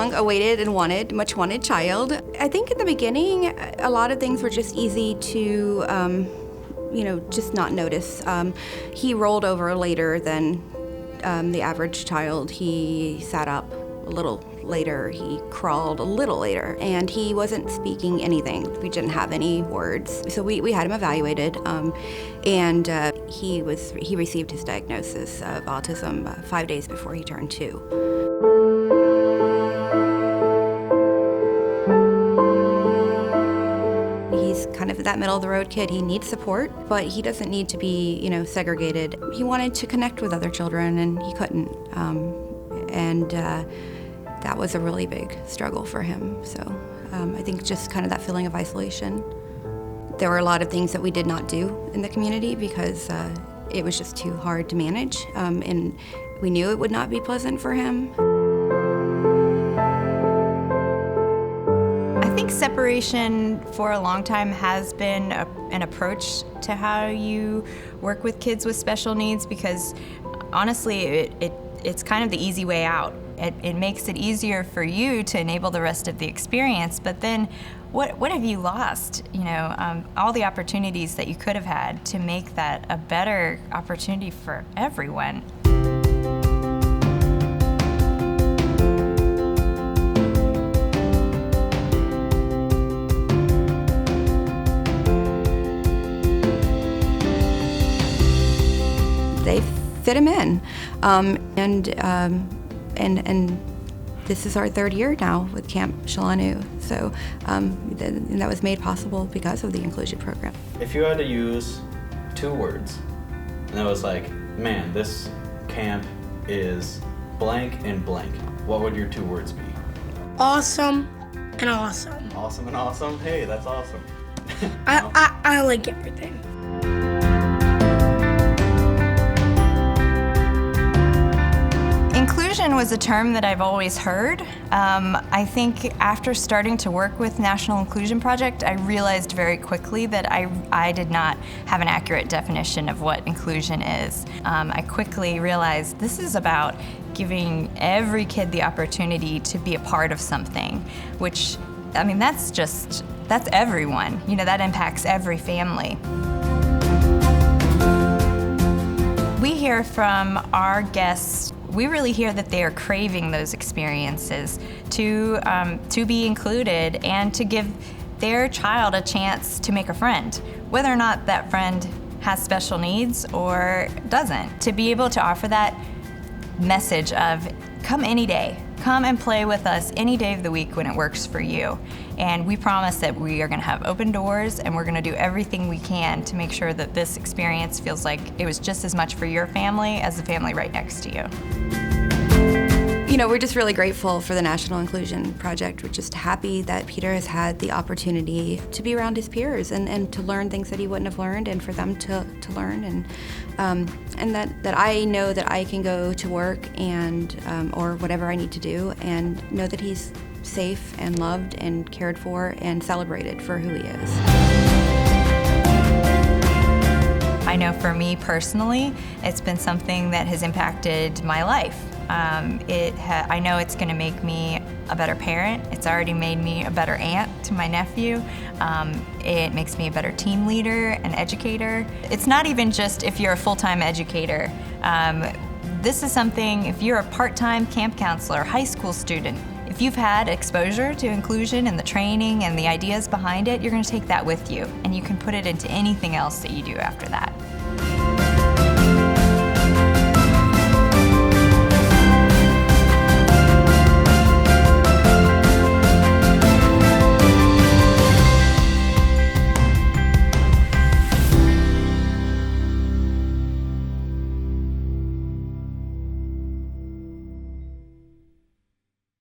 long-awaited and much wanted child. I think in the beginning, a lot of things were just easy to, just not notice. He rolled over later than the average child. He sat up a little later, he crawled a little later, and he wasn't speaking anything. We didn't have any words. So we had him evaluated, and he received his diagnosis of autism 5 days before he turned 2. He's kind of that middle-of-the-road kid. He needs support, but he doesn't need to be, segregated. He wanted to connect with other children, and he couldn't. That was a really big struggle for him. So I think just kind of that feeling of isolation. There were a lot of things that we did not do in the community because it was just too hard to manage, and we knew it would not be pleasant for him. I think separation for a long time has been an approach to how you work with kids with special needs, because honestly, it's kind of the easy way out. It makes it easier for you to enable the rest of the experience, but then what have you lost? All the opportunities that you could have had to make that a better opportunity for everyone. They fit him in, and this is our 3rd year now with Camp Shalanu. So and that was made possible because of the inclusion program. If you had to use 2 words, and it was like, man, this camp is blank and blank, what would your 2 words be? Awesome and awesome. Awesome and awesome? Hey, that's awesome. I like everything. Inclusion was a term that I've always heard. I think after starting to work with National Inclusion Project, I realized very quickly that I did not have an accurate definition of what inclusion is. I quickly realized this is about giving every kid the opportunity to be a part of something, which, that's everyone. That impacts every family. We hear from our guests, we really hear that they are craving those experiences to be included and to give their child a chance to make a friend, whether or not that friend has special needs or doesn't. To be able to offer that message of come any day, come and play with us any day of the week when it works for you. And we promise that we are going to have open doors, and we're going to do everything we can to make sure that this experience feels like it was just as much for your family as the family right next to you. We're just really grateful for the National Inclusion Project. We're just happy that Peter has had the opportunity to be around his peers and to learn things that he wouldn't have learned, and for them to learn, and that I know that I can go to work and or whatever I need to do and know that he's safe and loved and cared for and celebrated for who he is. I know for me personally, it's been something that has impacted my life. I know it's going to make me a better parent. It's already made me a better aunt to my nephew. It makes me a better team leader and educator. It's not even just if you're a full-time educator. This is something, if you're a part-time camp counselor, high school student, if you've had exposure to inclusion and the training and the ideas behind it, you're going to take that with you, and you can put it into anything else that you do after that.